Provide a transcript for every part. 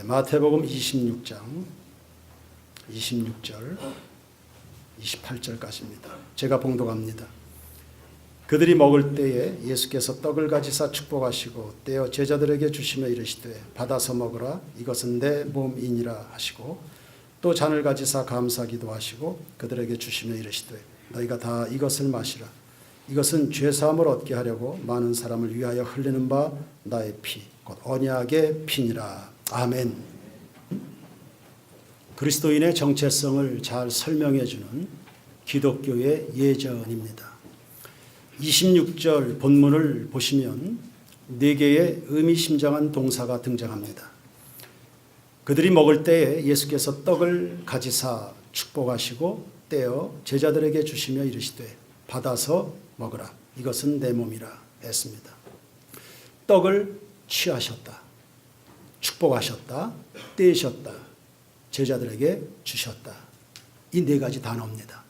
마태복음 26장 26절 28절까지입니다. 제가 봉독합니다. 그들이 먹을 때에 예수께서 떡을 가지사 축복하시고 떼어 제자들에게 주시며 이르시되 받아서 먹으라 이것은 내 몸이니라 하시고 또 잔을 가지사 감사기도 하시고 그들에게 주시며 이르시되 너희가 다 이것을 마시라 이것은 죄사함을 얻게 하려고 많은 사람을 위하여 흘리는 바 나의 피 곧 언약의 피니라. 아멘. 그리스도인의 정체성을 잘 설명해 주는 기독교의 예전입니다. 26절 본문을 보시면 4개의 의미심장한 동사가 등장합니다. 그들이 먹을 때에 예수께서 떡을 가지사 축복하시고 떼어 제자들에게 주시며 이르시되 받아서 먹으라 이것은 내 몸이라 했습니다. 떡을 취하셨다, 축복하셨다, 떼셨다, 제자들에게 주셨다. 이 4가지 단어입니다.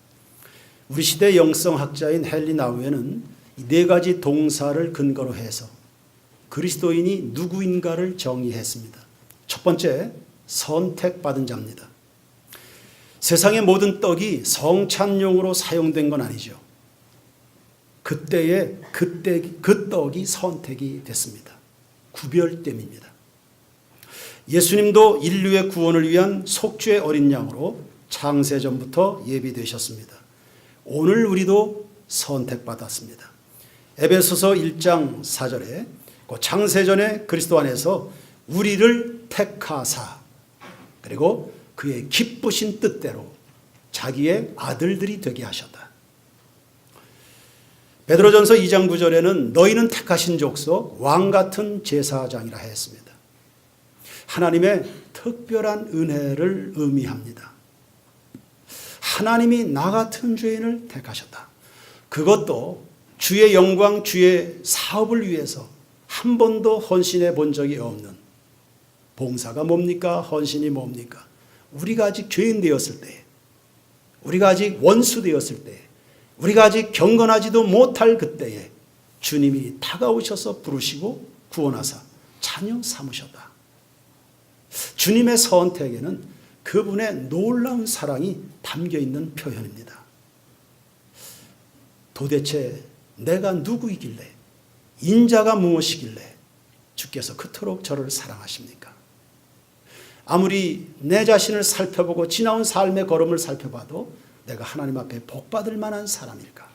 우리 시대 영성학자인 헨리 나우에는 이 4가지 동사를 근거로 해서 그리스도인이 누구인가를 정의했습니다. 첫 번째, 선택받은 자입니다. 세상의 모든 떡이 성찬용으로 사용된 건 아니죠. 그때에 그 떡이 선택이 됐습니다. 구별됨입니다. 예수님도 인류의 구원을 위한 속죄 어린 양으로 창세전부터 예비되셨습니다. 오늘 우리도 선택받았습니다. 에베소서 1장 4절에 창세전에 그리스도 안에서 우리를 택하사 그리고 그의 기쁘신 뜻대로 자기의 아들들이 되게 하셨다. 베드로전서 2장 9절에는 너희는 택하신 족속 왕같은 제사장이라 했습니다. 하나님의 특별한 은혜를 의미합니다. 하나님이 나 같은 죄인을 택하셨다. 그것도 주의 영광, 주의 사업을 위해서 한 번도 헌신해 본 적이 없는 봉사가 뭡니까? 헌신이 뭡니까? 우리가 아직 죄인 되었을 때, 우리가 아직 원수 되었을 때, 우리가 아직 경건하지도 못할 그때에 주님이 다가오셔서 부르시고 구원하사 자녀 삼으셨다. 주님의 선택에는 그분의 놀라운 사랑이 담겨있는 표현입니다. 도대체 내가 누구이길래, 인자가 무엇이길래 주께서 그토록 저를 사랑하십니까? 아무리 내 자신을 살펴보고 지나온 삶의 걸음을 살펴봐도 내가 하나님 앞에 복받을 만한 사람일까?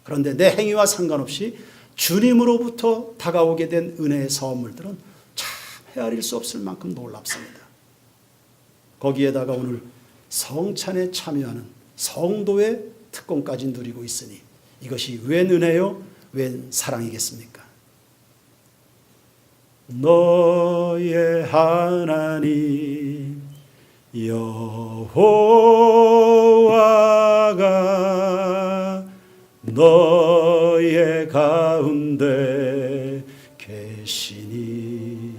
그런데 내 행위와 상관없이 주님으로부터 다가오게 된 은혜의 선물들은 참 헤아릴 수 없을 만큼 놀랍습니다. 거기에다가 오늘 성찬에 참여하는 성도의 특권까지 누리고 있으니 이것이 웬 은혜요? 웬 사랑이겠습니까? 너의 하나님 여호와가 너의 가운데 계시니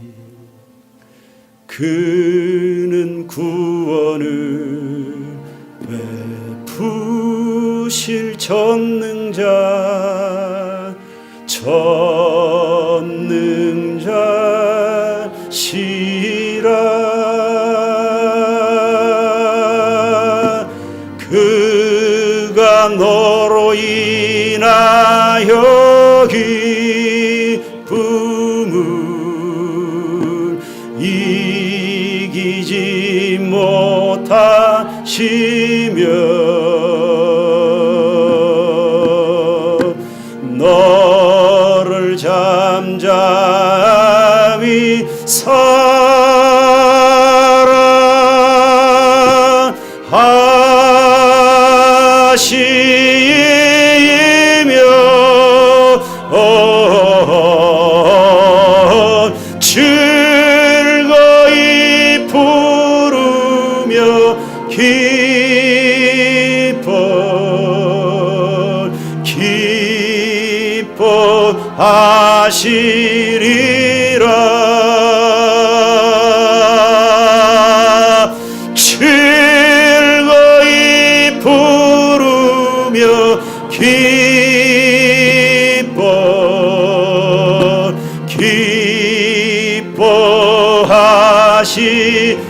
그는 구원을 베푸실 전능자시라 그가 너로 인하여 기쁨을 이기지 못하시며 너를 잠잠히 즐거이 부르며 기뻐하시리라 즐거이 부르며 기뻐하시리라 하시리라.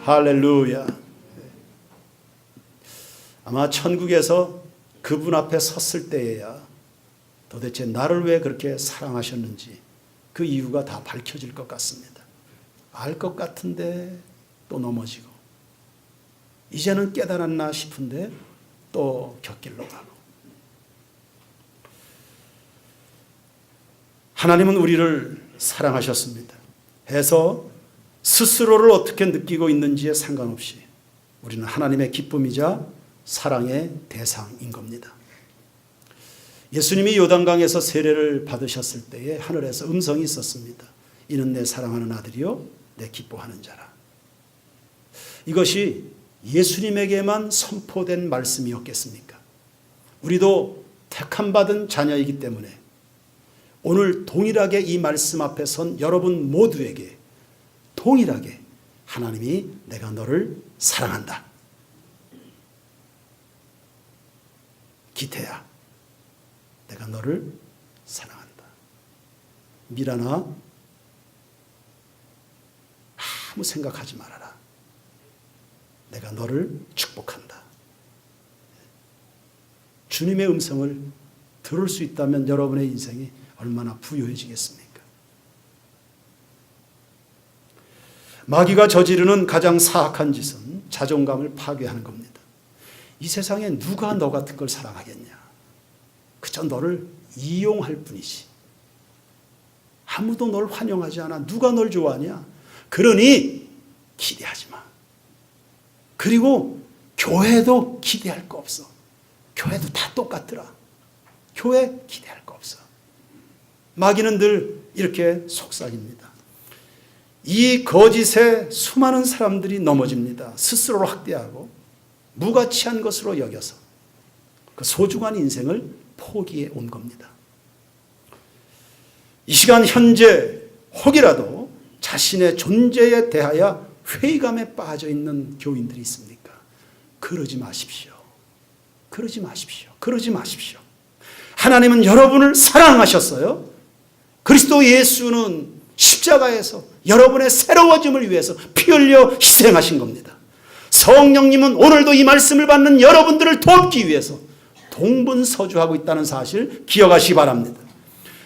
할렐루야. 아마 천국에서 그분 앞에 섰을 때에야 도대체 나를 왜 그렇게 사랑하셨는지 그 이유가 다 밝혀질 것 같습니다. 알 것 같은데 또 넘어지고, 이제는 깨달았나 싶은데 또 곁길로 가고. 하나님은 우리를 사랑하셨습니다. 해서 스스로를 어떻게 느끼고 있는지에 상관없이 우리는 하나님의 기쁨이자 사랑의 대상인 겁니다. 예수님이 요단강에서 세례를 받으셨을 때에 하늘에서 음성이 있었습니다. 이는 내 사랑하는 아들이요 내 기뻐하는 자라. 이것이 예수님에게만 선포된 말씀이었겠습니까? 우리도 택함받은 자녀이기 때문에 오늘 동일하게 이 말씀 앞에 선 여러분 모두에게 동일하게 하나님이 내가 너를 사랑한다. 기태야, 내가 너를 사랑한다. 미라나, 아무 생각하지 말아라. 내가 너를 축복한다. 주님의 음성을 들을 수 있다면 여러분의 인생이 얼마나 부유해지겠습니까? 마귀가 저지르는 가장 사악한 짓은 자존감을 파괴하는 겁니다. 이 세상에 누가 너 같은 걸 사랑하겠냐? 그저 너를 이용할 뿐이지. 아무도 널 환영하지 않아. 누가 널 좋아하냐? 그러니 기대하지 마. 그리고 교회도 기대할 거 없어. 교회도 다 똑같더라. 교회 기대할 거 없어. 마귀는 늘 이렇게 속삭입니다. 이 거짓에 수많은 사람들이 넘어집니다. 스스로를 학대하고 무가치한 것으로 여겨서 그 소중한 인생을 포기해 온 겁니다. 이 시간 현재 혹이라도 자신의 존재에 대하여 회의감에 빠져 있는 교인들이 있습니까? 그러지 마십시오. 그러지 마십시오. 그러지 마십시오. 하나님은 여러분을 사랑하셨어요. 그리스도 예수는 십자가에서 여러분의 새로워짐을 위해서 피 흘려 희생하신 겁니다. 성령님은 오늘도 이 말씀을 받는 여러분들을 돕기 위해서 동분서주하고 있다는 사실 기억하시기 바랍니다.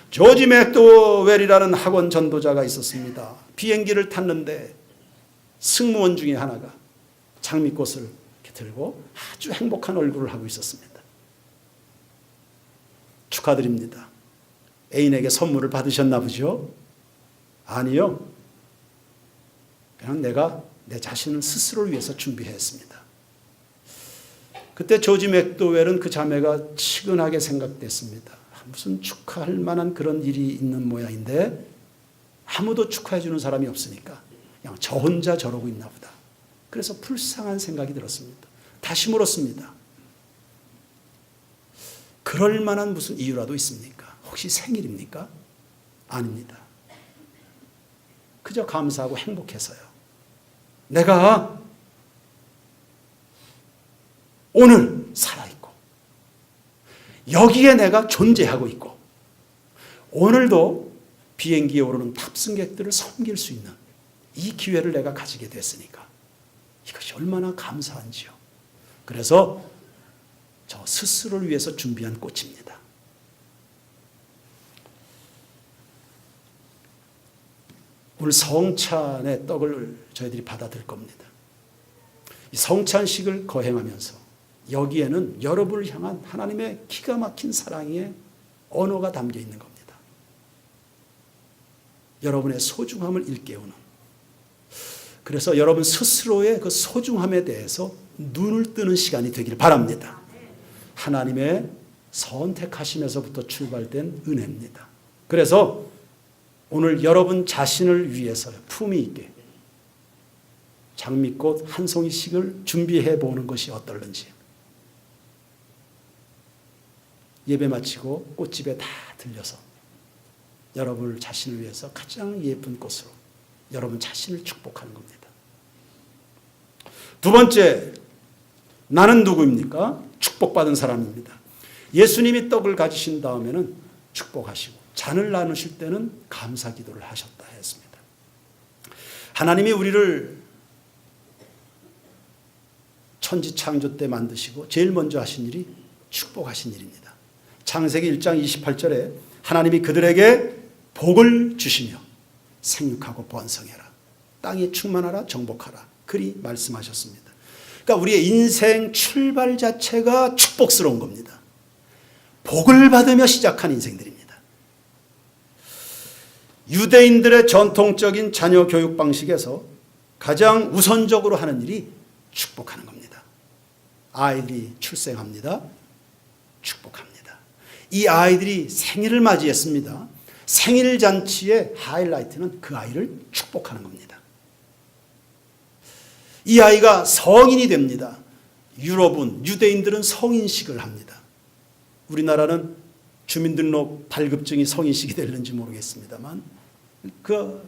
조지 맥도웰이라는 학원 전도자가 있었습니다. 비행기를 탔는데 승무원 중에 하나가 장미꽃을 이렇게 들고 아주 행복한 얼굴을 하고 있었습니다. 축하드립니다. 애인에게 선물을 받으셨나 보죠? 아니요. 그냥 내가 내 자신을 스스로를 위해서 준비했습니다. 그때 조지 맥도웰은 그 자매가 치근하게 생각됐습니다. 무슨 축하할 만한 그런 일이 있는 모양인데 아무도 축하해 주는 사람이 없으니까 그냥 저 혼자 저러고 있나 보다. 그래서 불쌍한 생각이 들었습니다. 다시 물었습니다. 그럴 만한 무슨 이유라도 있습니까? 혹시 생일입니까? 아닙니다. 그저 감사하고 행복해서요. 내가 오늘 살아있고 여기에 내가 존재하고 있고 오늘도 비행기에 오르는 탑승객들을 섬길 수 있는 이 기회를 내가 가지게 됐으니까 이것이 얼마나 감사한지요. 그래서 저 스스로를 위해서 준비한 꽃입니다. 오늘 성찬의 떡을 저희들이 받아들 겁니다. 이 성찬식을 거행하면서 여기에는 여러분을 향한 하나님의 기가 막힌 사랑의 언어가 담겨 있는 겁니다. 여러분의 소중함을 일깨우는. 그래서 여러분 스스로의 그 소중함에 대해서 눈을 뜨는 시간이 되기를 바랍니다. 하나님의 선택하심에서부터 출발된 은혜입니다. 그래서 오늘 여러분 자신을 위해서 품위 있게 장미꽃 한 송이씩을 준비해 보는 것이 어떨는지. 예배 마치고 꽃집에 다 들려서 여러분 자신을 위해서 가장 예쁜 꽃으로 여러분 자신을 축복하는 겁니다. 두 번째, 나는 누구입니까? 축복받은 사람입니다. 예수님이 떡을 가지신 다음에는 축복하시고 잔을 나누실 때는 감사 기도를 하셨다 했습니다. 하나님이 우리를 천지 창조 때 만드시고 제일 먼저 하신 일이 축복하신 일입니다. 창세기 1장 28절에 하나님이 그들에게 복을 주시며 생육하고 번성해라, 땅에 충만하라, 정복하라, 그리 말씀하셨습니다. 그러니까 우리의 인생 출발 자체가 축복스러운 겁니다. 복을 받으며 시작한 인생들입니다. 유대인들의 전통적인 자녀 교육 방식에서 가장 우선적으로 하는 일이 축복하는 겁니다. 아이들이 출생합니다. 축복합니다. 이 아이들이 생일을 맞이했습니다. 생일 잔치의 하이라이트는 그 아이를 축복하는 겁니다. 이 아이가 성인이 됩니다. 유럽은, 유대인들은 성인식을 합니다. 우리나라는 주민등록 발급증이 성인식이 되는지 모르겠습니다만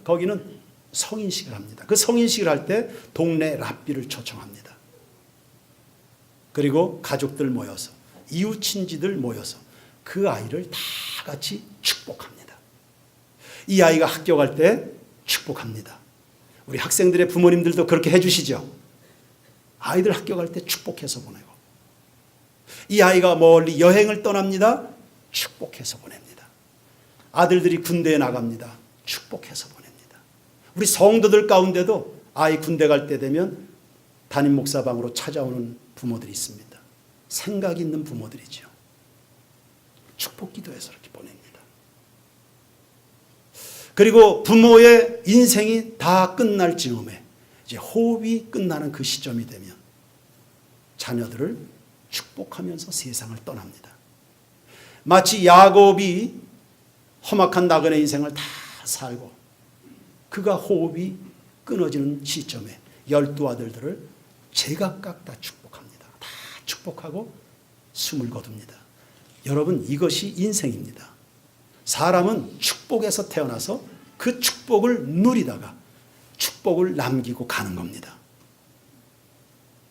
거기는 성인식을 합니다. 그 성인식을 할 때 동네 랍비를 초청합니다. 그리고 가족들 모여서, 이웃 친지들 모여서 그 아이를 다 같이 축복합니다. 이 아이가 학교 갈 때 축복합니다. 우리 학생들의 부모님들도 그렇게 해주시죠. 아이들 학교 갈 때 축복해서 보내고, 이 아이가 멀리 여행을 떠납니다. 축복해서 보냅니다. 아들들이 군대에 나갑니다. 축복해서 보냅니다. 우리 성도들 가운데도 아이 군대 갈 때 되면 담임 목사방으로 찾아오는 부모들이 있습니다. 생각 있는 부모들이죠. 축복 기도해서 이렇게 보냅니다. 그리고 부모의 인생이 다 끝날 즈음에 이제 호흡이 끝나는 그 시점이 되면 자녀들을 축복하면서 세상을 떠납니다. 마치 야곱이 험악한 나그네 인생을 다 살고 그가 호흡이 끊어지는 시점에 12아들들을 제각각 다 축복합니다. 다 축복하고 숨을 거둡니다. 여러분, 이것이 인생입니다. 사람은 축복에서 태어나서 그 축복을 누리다가 축복을 남기고 가는 겁니다.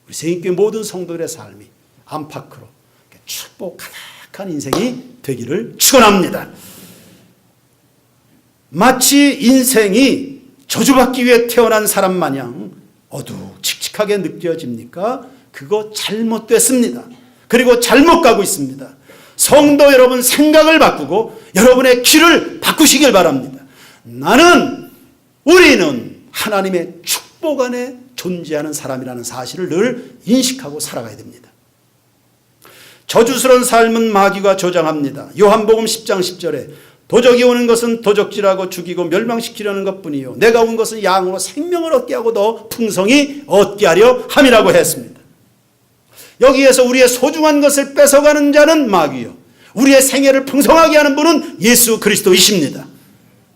우리 세인교회 모든 성도들의 삶이 안팎으로 축복 가득한 인생이 되기를 축원합니다. 마치 인생이 저주받기 위해 태어난 사람 마냥 어두칙칙하게 느껴집니까? 그거 잘못됐습니다. 그리고 잘못 가고 있습니다. 성도 여러분, 생각을 바꾸고 여러분의 길을 바꾸시길 바랍니다. 우리는 하나님의 축복 안에 존재하는 사람이라는 사실을 늘 인식하고 살아가야 됩니다. 저주스러운 삶은 마귀가 조장합니다. 요한복음 10장 10절에 도적이 오는 것은 도적질하고 죽이고 멸망시키려는 것뿐이요 내가 온 것은 양으로 생명을 얻게 하고 더 풍성히 얻게 하려 함이라고 했습니다. 여기에서 우리의 소중한 것을 뺏어가는 자는 마귀요 우리의 생애를 풍성하게 하는 분은 예수 그리스도이십니다.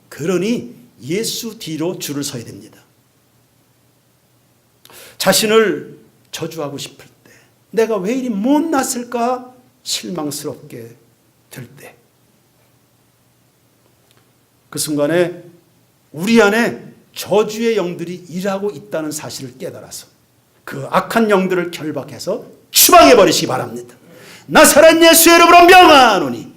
그러니 예수 뒤로 줄을 서야 됩니다. 자신을 저주하고 싶을 때, 내가 왜 이리 못났을까 실망스럽게 될 때, 그 순간에 우리 안에 저주의 영들이 일하고 있다는 사실을 깨달아서 그 악한 영들을 결박해서 추방해 버리시기 바랍니다. 나사렛 예수의 이름으로 명하노니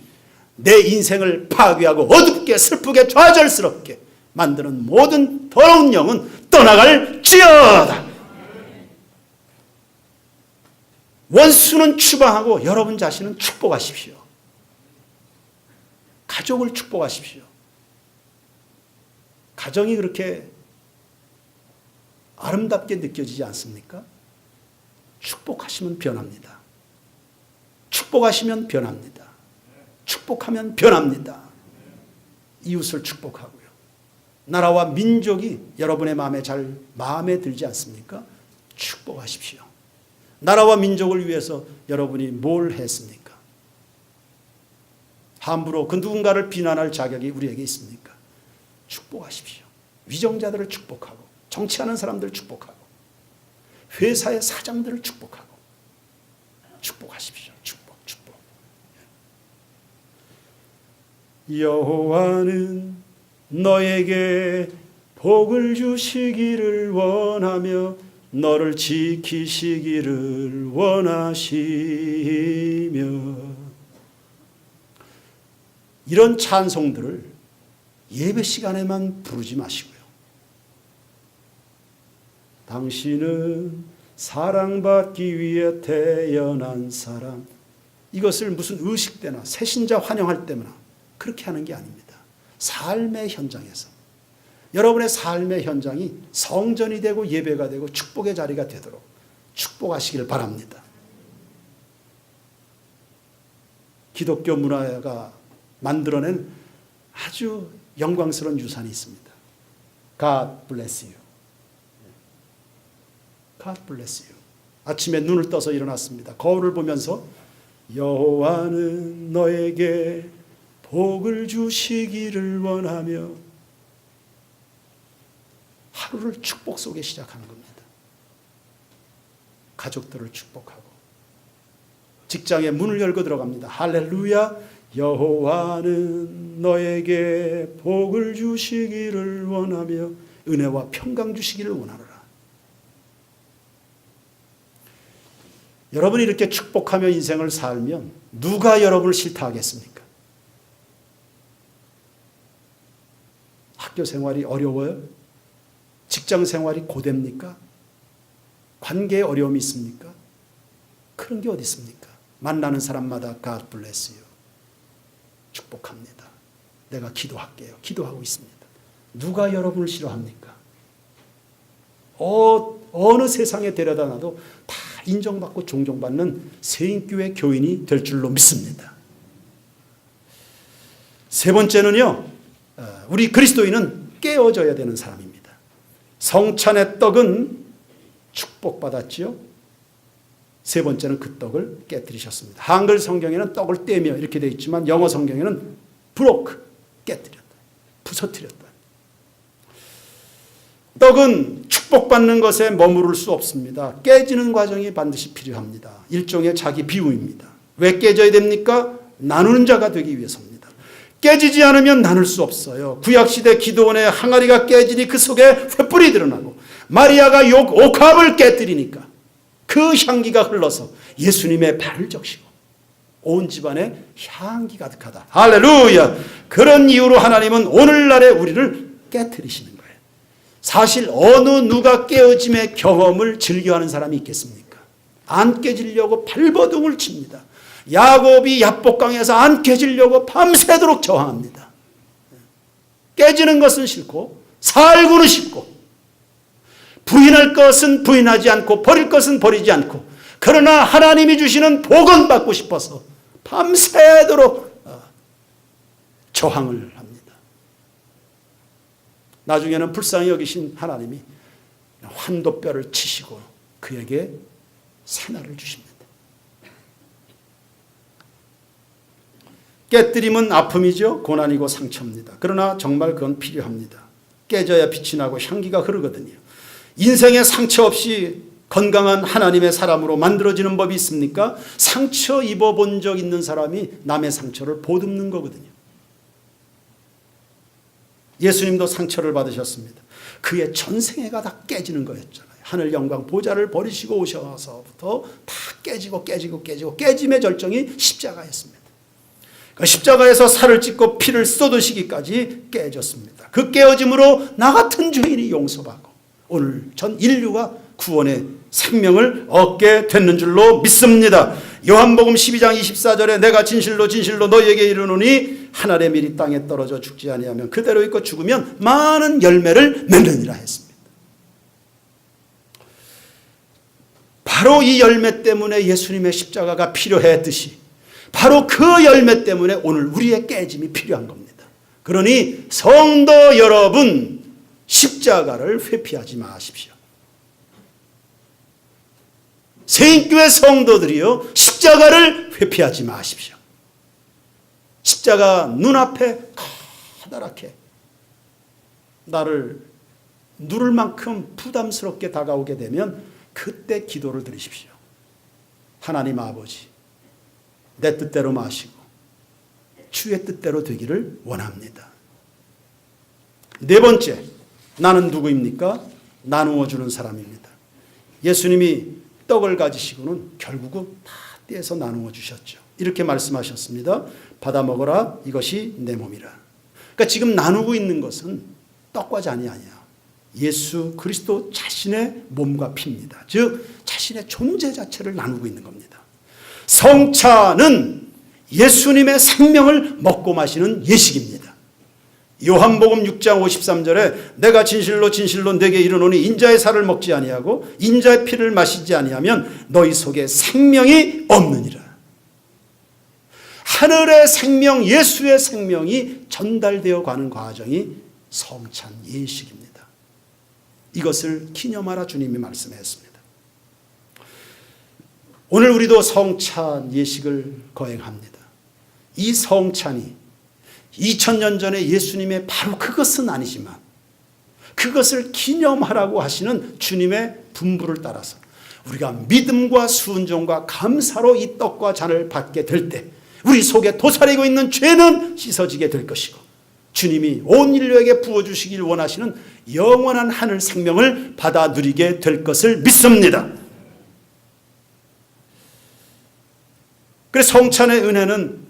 내 인생을 파괴하고 어둡게 슬프게 좌절스럽게 만드는 모든 더러운 영은 떠나갈지어다. 원수는 추방하고 여러분 자신은 축복하십시오. 가족을 축복하십시오. 가정이 그렇게 아름답게 느껴지지 않습니까? 축복하시면 변합니다. 축복하시면 변합니다. 축복하면 변합니다. 이웃을 축복하고요. 나라와 민족이 여러분의 마음에 들지 않습니까? 축복하십시오. 나라와 민족을 위해서 여러분이 뭘 했습니까? 함부로 그 누군가를 비난할 자격이 우리에게 있습니까? 축복하십시오. 위정자들을 축복하고, 정치하는 사람들을 축복하고, 회사의 사장들을 축복하고, 축복하십시오. 축복. 여호와는 너에게 복을 주시기를 원하며 너를 지키시기를 원하시며 이런 찬송들을 예배 시간에만 부르지 마시고요. 당신은 사랑받기 위해 태어난 사람, 이것을 무슨 의식 때나 새신자 환영할 때나 그렇게 하는 게 아닙니다. 삶의 현장에서 여러분의 삶의 현장이 성전이 되고 예배가 되고 축복의 자리가 되도록 축복하시길 바랍니다. 기독교 문화가 만들어낸 아주 영광스러운 유산이 있습니다. God bless you. God bless you. 아침에 눈을 떠서 일어났습니다. 거울을 보면서 여호와는 너에게 복을 주시기를 원하며, 하루를 축복 속에 시작하는 겁니다. 가족들을 축복하고 직장에 문을 열고 들어갑니다. 할렐루야. 여호와는 너에게 복을 주시기를 원하며 은혜와 평강 주시기를 원하노라. 여러분이 이렇게 축복하며 인생을 살면 누가 여러분을 싫다하겠습니까? 학교 생활이 어려워요? 직장 생활이 고됩니까? 관계에 어려움이 있습니까? 그런 게 어디 있습니까? 만나는 사람마다 God bless you. 축복합니다. 내가 기도할게요. 기도하고 있습니다. 누가 여러분을 싫어합니까? 어느 세상에 데려다 놔도 다 인정받고 존경받는 세인교회 교인이 될 줄로 믿습니다. 세 번째는요, 우리 그리스도인은 깨어져야 되는 사람입니다. 성찬의 떡은 축복받았지요. 세 번째는 그 떡을 깨뜨리셨습니다. 한글 성경에는 떡을 떼며 이렇게 되어 있지만 영어 성경에는 broke, 깨뜨렸다, 부서뜨렸다. 떡은 축복받는 것에 머무를 수 없습니다. 깨지는 과정이 반드시 필요합니다. 일종의 자기 비움입니다. 왜 깨져야 됩니까? 나누는 자가 되기 위해서입니다. 깨지지 않으면 나눌 수 없어요. 구약시대 기드온의 항아리가 깨지니 그 속에 횃불이 드러나고, 마리아가 옥합을 깨뜨리니까 그 향기가 흘러서 예수님의 발을 적시고 온 집안에 향기 가득하다. 할렐루야. 그런 이유로 하나님은 오늘날의 우리를 깨뜨리시는 거예요. 사실 어느 누가 깨어짐의 경험을 즐겨하는 사람이 있겠습니까? 안 깨지려고 발버둥을 칩니다. 야곱이 야복강에서 안 깨지려고 밤새도록 저항합니다. 깨지는 것은 싫고 살고는 싶고, 부인할 것은 부인하지 않고 버릴 것은 버리지 않고, 그러나 하나님이 주시는 복은 받고 싶어서 밤새도록 저항을 합니다. 나중에는 불쌍히 여기신 하나님이 환도뼈를 치시고 그에게 새날을 주십니다. 깨뜨림은 아픔이죠. 고난이고 상처입니다. 그러나 정말 그건 필요합니다. 깨져야 빛이 나고 향기가 흐르거든요. 인생에 상처 없이 건강한 하나님의 사람으로 만들어지는 법이 있습니까? 상처 입어본 적 있는 사람이 남의 상처를 보듬는 거거든요. 예수님도 상처를 받으셨습니다. 그의 전생애가 다 깨지는 거였잖아요. 하늘 영광 보좌를 버리시고 오셔서부터 다 깨지고 깨짐의 절정이 십자가였습니다. 그 십자가에서 살을 찢고 피를 쏟으시기까지 깨졌습니다. 그 깨어짐으로 나 같은 죄인이 용서받고 오늘 전 인류가 구원의 생명을 얻게 됐는 줄로 믿습니다. 요한복음 12장 24절에 내가 진실로 진실로 너희에게 이르노니 한 알의 밀이 땅에 떨어져 죽지 아니하면 그대로 있고 죽으면 많은 열매를 맺느니라 했습니다. 바로 이 열매 때문에 예수님의 십자가가 필요했듯이 바로 그 열매 때문에 오늘 우리의 깨짐이 필요한 겁니다. 그러니 성도 여러분, 십자가를 회피하지 마십시오. 세인교회 성도들이요, 십자가를 회피하지 마십시오. 십자가 눈앞에 커다랗게 나를 누를 만큼 부담스럽게 다가오게 되면 그때 기도를 드리십시오. 하나님 아버지, 내 뜻대로 마시고 주의 뜻대로 되기를 원합니다. 네 번째, 나는 누구입니까? 나누어 주는 사람입니다. 예수님이 떡을 가지시고는 결국은 다 떼서 나누어 주셨죠. 이렇게 말씀하셨습니다. 받아 먹어라. 이것이 내 몸이라. 그러니까 지금 나누고 있는 것은 떡과 잔이 아니야. 예수 그리스도 자신의 몸과 피입니다. 즉 자신의 존재 자체를 나누고 있는 겁니다. 성찬은 예수님의 생명을 먹고 마시는 예식입니다. 요한복음 6장 53절에 내가 진실로 진실로 내게 이르노니 인자의 살을 먹지 아니하고 인자의 피를 마시지 아니하면 너희 속에 생명이 없느니라. 하늘의 생명, 예수의 생명이 전달되어 가는 과정이 성찬 예식입니다. 이것을 기념하라 주님이 말씀했습니다. 오늘 우리도 성찬 예식을 거행합니다. 이 성찬이 2000년 전에 예수님의 바로 그것은 아니지만 그것을 기념하라고 하시는 주님의 분부를 따라서 우리가 믿음과 순종과 감사로 이 떡과 잔을 받게 될 때 우리 속에 도사리고 있는 죄는 씻어지게 될 것이고 주님이 온 인류에게 부어주시길 원하시는 영원한 하늘 생명을 받아 누리게 될 것을 믿습니다. 그래서 성찬의 은혜는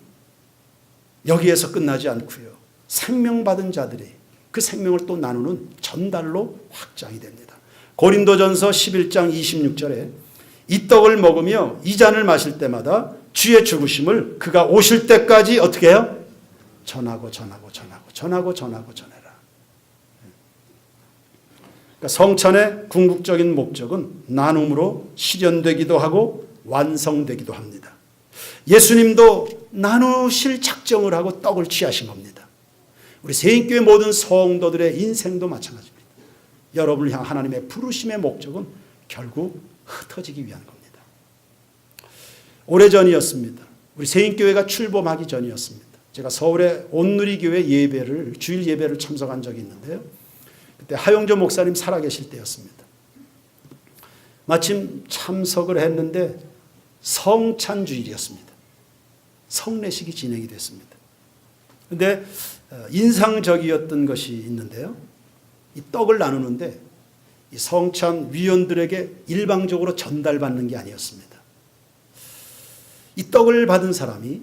여기에서 끝나지 않고요. 생명받은 자들이 그 생명을 또 나누는 전달로 확장이 됩니다. 고린도전서 11장 26절에 이 떡을 먹으며 이 잔을 마실 때마다 주의 죽으심을 그가 오실 때까지 어떻게 해요? 전하고 전하고 전하고 전하고 전하고 전해라. 그러니까 성찬의 궁극적인 목적은 나눔으로 실현되기도 하고 완성되기도 합니다. 예수님도 나누실 작정을 하고 떡을 취하신 겁니다. 우리 세인교회 모든 성도들의 인생도 마찬가지입니다. 여러분을 향한 하나님의 부르심의 목적은 결국 흩어지기 위한 겁니다. 오래전이었습니다. 우리 세인교회가 출범하기 전이었습니다. 제가 서울의 온누리교회 예배를 주일 예배를 참석한 적이 있는데요. 그때 하용조 목사님 살아계실 때였습니다. 마침 참석을 했는데 성찬주일이었습니다. 성례식이 진행이 됐습니다. 그런데 인상적이었던 것이 있는데요. 이 떡을 나누는데 이 성찬 위원들에게 일방적으로 전달받는 게 아니었습니다. 이 떡을 받은 사람이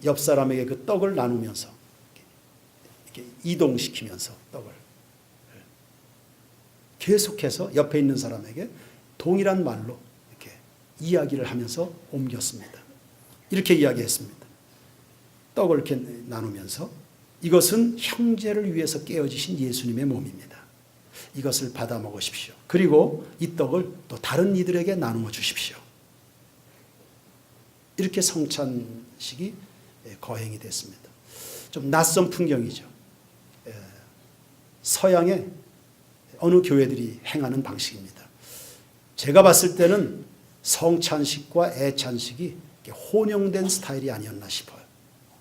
옆 사람에게 그 떡을 나누면서 이렇게 이동시키면서 떡을 계속해서 옆에 있는 사람에게 동일한 말로 이렇게 이야기를 하면서 옮겼습니다. 이렇게 이야기했습니다. 떡을 이렇게 나누면서 이것은 형제를 위해서 깨어지신 예수님의 몸입니다. 이것을 받아 먹으십시오. 그리고 이 떡을 또 다른 이들에게 나누어 주십시오. 이렇게 성찬식이 거행이 됐습니다. 좀 낯선 풍경이죠. 서양의 어느 교회들이 행하는 방식입니다. 제가 봤을 때는 성찬식과 애찬식이 혼용된 스타일이 아니었나 싶어요.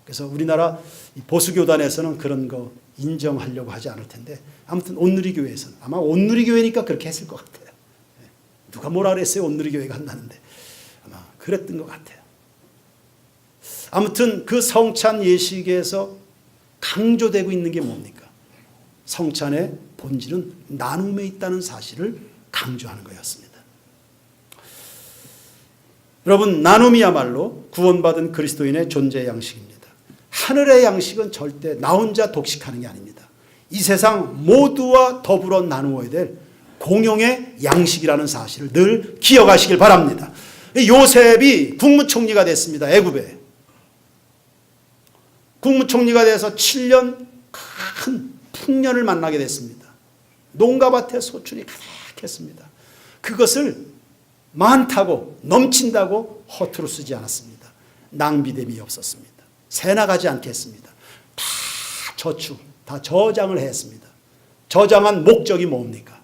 그래서 우리나라 보수교단에서는 그런 거 인정하려고 하지 않을 텐데 아무튼 온누리교회에서는 아마 온누리교회니까 그렇게 했을 것 같아요. 누가 뭐라 그랬어요? 온누리교회가 한다는데 아마 그랬던 것 같아요. 아무튼 그 성찬 예식에서 강조되고 있는 게 뭡니까? 성찬의 본질은 나눔에 있다는 사실을 강조하는 거였습니다. 여러분, 나눔이야말로 구원받은 그리스도인의 존재 양식입니다. 하늘의 양식은 절대 나 혼자 독식하는 게 아닙니다. 이 세상 모두와 더불어 나누어야 될 공용의 양식이라는 사실을 늘 기억하시길 바랍니다. 요셉이 국무총리가 됐습니다. 애굽에. 국무총리가 돼서 7년 큰 풍년을 만나게 됐습니다. 농가밭에 소출이 가득했습니다. 그것을 많다고 넘친다고 허투루 쓰지 않았습니다. 낭비됨이 없었습니다. 새 나가지 않게 했습니다. 다 저축, 다 저장을 했습니다. 저장한 목적이 뭡니까?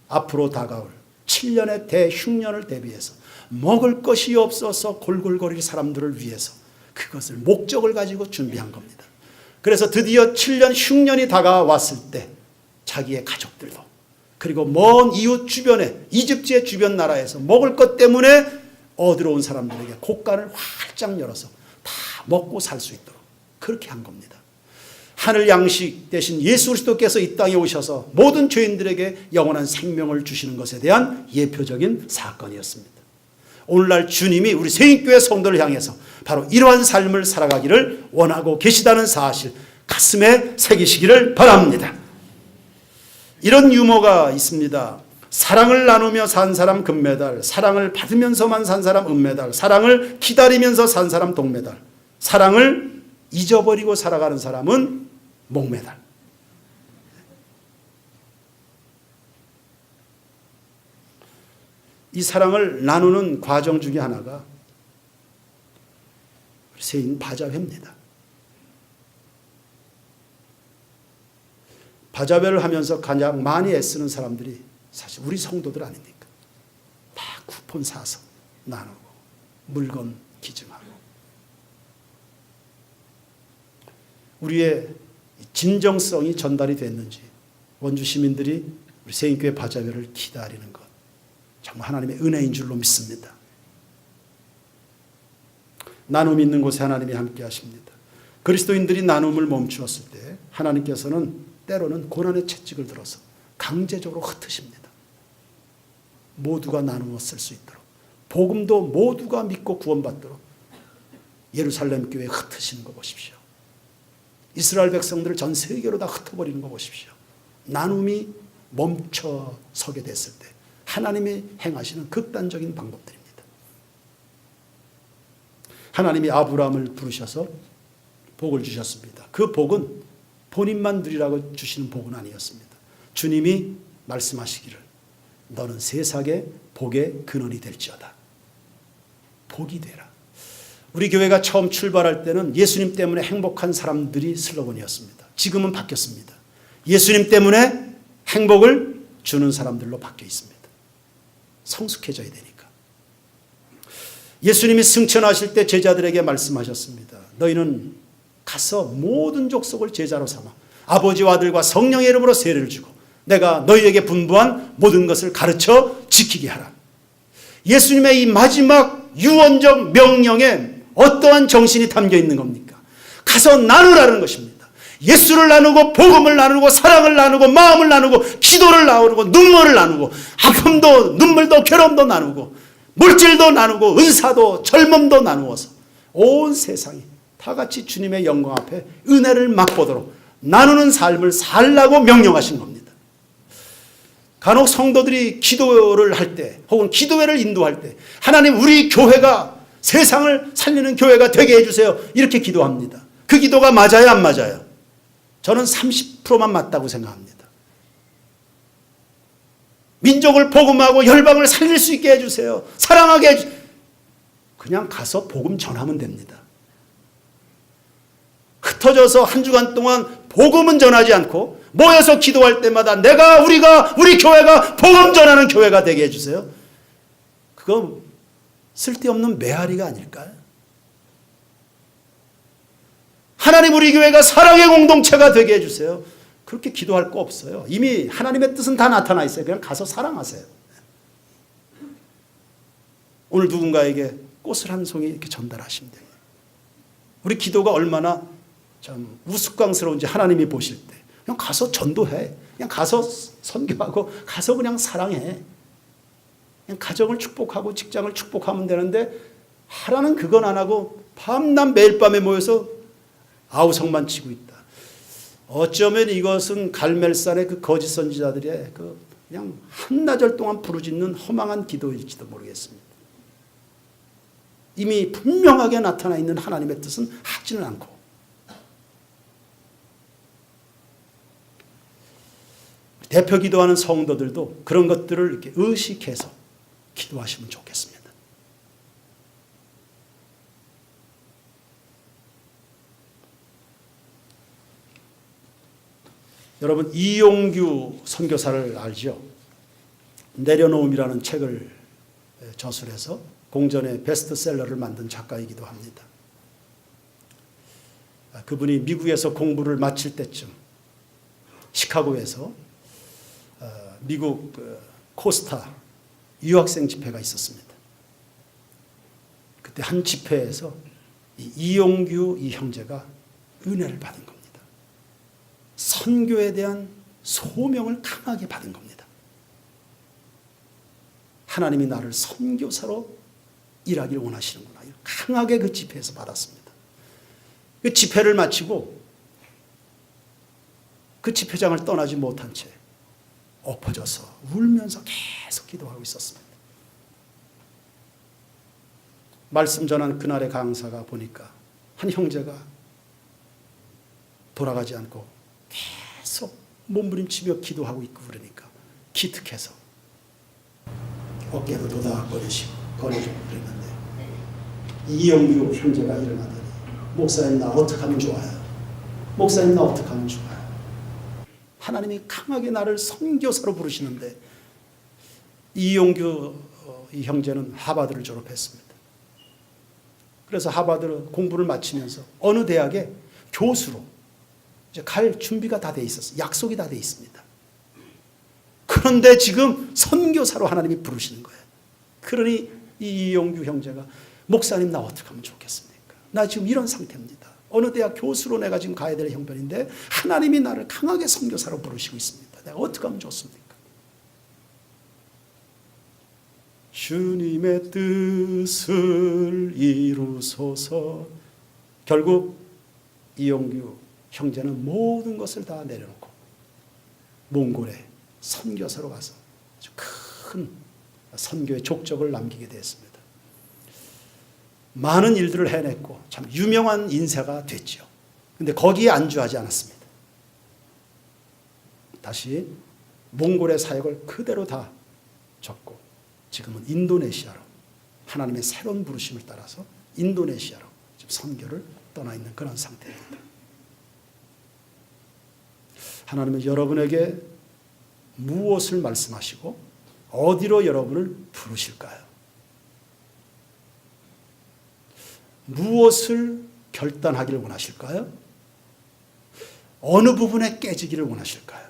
앞으로 다가올 7년의 대흉년을 대비해서 먹을 것이 없어서 골골거릴 사람들을 위해서 그것을 목적을 가지고 준비한 겁니다. 그래서 드디어 7년 흉년이 다가왔을 때 자기의 가족들도 그리고 먼 이웃 주변에 이집트의 주변 나라에서 먹을 것 때문에 얻으러 온 사람들에게 곳간을 활짝 열어서 다 먹고 살 수 있도록 그렇게 한 겁니다. 하늘 양식 대신 예수 그리스도께서 이 땅에 오셔서 모든 죄인들에게 영원한 생명을 주시는 것에 대한 예표적인 사건이었습니다. 오늘날 주님이 우리 세인교회 성도를 향해서 바로 이러한 삶을 살아가기를 원하고 계시다는 사실 가슴에 새기시기를 바랍니다. 이런 유머가 있습니다. 사랑을 나누며 산 사람 금메달, 사랑을 받으면서만 산 사람 은메달, 사랑을 기다리면서 산 사람 동메달, 사랑을 잊어버리고 살아가는 사람은 목메달. 이 사랑을 나누는 과정 중에 하나가 세인 바자회입니다. 바자회를 하면서 가장 많이 애쓰는 사람들이 사실 우리 성도들 아닙니까? 다 쿠폰 사서 나누고 물건 기증하고 우리의 진정성이 전달이 됐는지 원주 시민들이 우리 세인교회 바자회를 기다리는 것 정말 하나님의 은혜인 줄로 믿습니다. 나눔이 있는 곳에 하나님이 함께 하십니다. 그리스도인들이 나눔을 멈추었을 때 하나님께서는 때로는 고난의 채찍을 들어서 강제적으로 흩으십니다. 모두가 나누어 쓸 수 있도록 복음도 모두가 믿고 구원받도록 예루살렘 교회에 흩으시는 거 보십시오. 이스라엘 백성들을 전 세계로 다 흩어버리는 거 보십시오. 나눔이 멈춰서게 됐을 때 하나님이 행하시는 극단적인 방법들입니다. 하나님이 아브라함을 부르셔서 복을 주셨습니다. 그 복은 본인만 누리라고 주시는 복은 아니었습니다. 주님이 말씀하시기를 너는 세상의 복의 근원이 될지어다. 복이 되라. 우리 교회가 처음 출발할 때는 예수님 때문에 행복한 사람들이 슬로건이었습니다. 지금은 바뀌었습니다. 예수님 때문에 행복을 주는 사람들로 바뀌어 있습니다. 성숙해져야 되니까. 예수님이 승천하실 때 제자들에게 말씀하셨습니다. 너희는 가서 모든 족속을 제자로 삼아 아버지와 아들과 성령의 이름으로 세례를 주고 내가 너희에게 분부한 모든 것을 가르쳐 지키게 하라. 예수님의 이 마지막 유언적 명령에 어떠한 정신이 담겨 있는 겁니까? 가서 나누라는 것입니다. 예수를 나누고 복음을 나누고 사랑을 나누고 마음을 나누고 기도를 나누고 눈물을 나누고 아픔도 눈물도 괴로움도 나누고 물질도 나누고 은사도 젊음도 나누어서 온 세상이 다 같이 주님의 영광 앞에 은혜를 맛보도록 나누는 삶을 살라고 명령하신 겁니다. 간혹 성도들이 기도를 할 때 혹은 기도회를 인도할 때 하나님 우리 교회가 세상을 살리는 교회가 되게 해주세요. 이렇게 기도합니다. 그 기도가 맞아요 안 맞아요? 저는 30%만 맞다고 생각합니다. 민족을 복음하고 열방을 살릴 수 있게 해주세요. 사랑하게 해주세요. 그냥 가서 복음 전하면 됩니다. 흩어져서 한 주간 동안 복음은 전하지 않고 모여서 기도할 때마다 우리가 우리 교회가 복음 전하는 교회가 되게 해주세요. 그거 쓸데없는 메아리가 아닐까요? 하나님 우리 교회가 사랑의 공동체가 되게 해주세요. 그렇게 기도할 거 없어요. 이미 하나님의 뜻은 다 나타나 있어요. 그냥 가서 사랑하세요. 오늘 누군가에게 꽃을 한 송이 이렇게 전달하시면 돼요. 우리 기도가 얼마나 참 우스꽝스러운지 하나님이 보실 때 그냥 가서 전도해. 그냥 가서 선교하고 가서 그냥 사랑해. 그냥 가정을 축복하고 직장을 축복하면 되는데 하라는 그건 안 하고 밤낮 매일 밤에 모여서 아우성만 치고 있다. 어쩌면 이것은 갈멜산의 그 거짓 선지자들의 그냥 한나절 동안 부르짖는 허망한 기도일지도 모르겠습니다. 이미 분명하게 나타나 있는 하나님의 뜻은 하지는 않고 대표 기도하는 성도들도 그런 것들을 이렇게 의식해서 기도하시면 좋겠습니다. 여러분 이용규 선교사를 알죠? 내려놓음이라는 책을 저술해서 공전의 베스트셀러를 만든 작가이기도 합니다. 그분이 미국에서 공부를 마칠 때쯤 시카고에서 미국 코스타 유학생 집회가 있었습니다. 그때 한 집회에서 이용규 이 형제가 은혜를 받은 겁니다. 선교에 대한 소명을 강하게 받은 겁니다. 하나님이 나를 선교사로 일하길 원하시는구나. 강하게 그 집회에서 받았습니다. 그 집회를 마치고 그 집회장을 떠나지 못한 채 엎어져서 울면서 계속 기도하고 있었습니다. 말씀 전한 그날의 강사가 보니까 한 형제가 돌아가지 않고 계속 몸부림치며 기도하고 있고 그러니까 기특해서 어깨도 도닥거리시고 거리고 그랬는데 이영규 형제가 일어나더니 목사님 나 어떻게 하면 좋아요? 목사님 나 어떻게 하면 좋아요? 하나님이 강하게 나를 선교사로 부르시는데 이용규 이 형제는 하버드를 졸업했습니다. 그래서 하버드 공부를 마치면서 어느 대학에 교수로 이제 갈 준비가 다 돼 있었어요. 약속이 다 돼 있습니다. 그런데 지금 선교사로 하나님이 부르시는 거예요. 그러니 이 이용규 형제가 목사님 나 어떻게 하면 좋겠습니까? 나 지금 이런 상태입니다. 어느 대학 교수로 내가 지금 가야 될 형편인데 하나님이 나를 강하게 선교사로 부르시고 있습니다. 내가 어떻게 하면 좋습니까? 주님의 뜻을 이루소서. 결국 이용규 형제는 모든 것을 다 내려놓고 몽골에 선교사로 가서 아주 큰 선교의 족적을 남기게 되었습니다. 많은 일들을 해냈고 참 유명한 인사가 됐죠. 그런데 거기에 안주하지 않았습니다. 다시 몽골의 사역을 그대로 다 접고 지금은 인도네시아로 하나님의 새로운 부르심을 따라서 인도네시아로 지금 선교를 떠나 있는 그런 상태입니다. 하나님은 여러분에게 무엇을 말씀하시고 어디로 여러분을 부르실까요? 무엇을 결단하기를 원하실까요? 어느 부분에 깨지기를 원하실까요?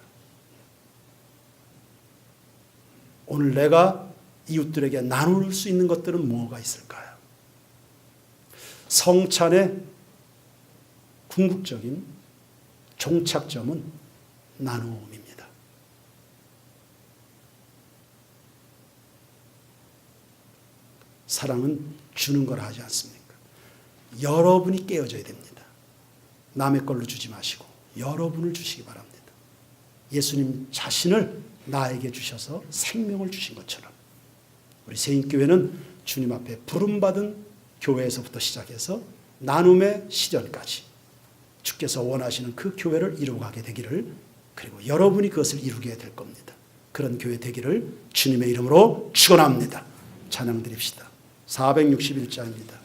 오늘 내가 이웃들에게 나눌 수 있는 것들은 뭐가 있을까요? 성찬의 궁극적인 종착점은 나눔입니다. 사랑은 주는 걸 하지 않습니까? 여러분이 깨어져야 됩니다. 남의 걸로 주지 마시고 여러분을 주시기 바랍니다. 예수님 자신을 나에게 주셔서 생명을 주신 것처럼 우리 세인교회는 주님 앞에 부름받은 교회에서부터 시작해서 나눔의 시전까지 주께서 원하시는 그 교회를 이루어가게 되기를, 그리고 여러분이 그것을 이루게 될 겁니다. 그런 교회 되기를 주님의 이름으로 축원합니다. 찬양 드립시다. 461장입니다.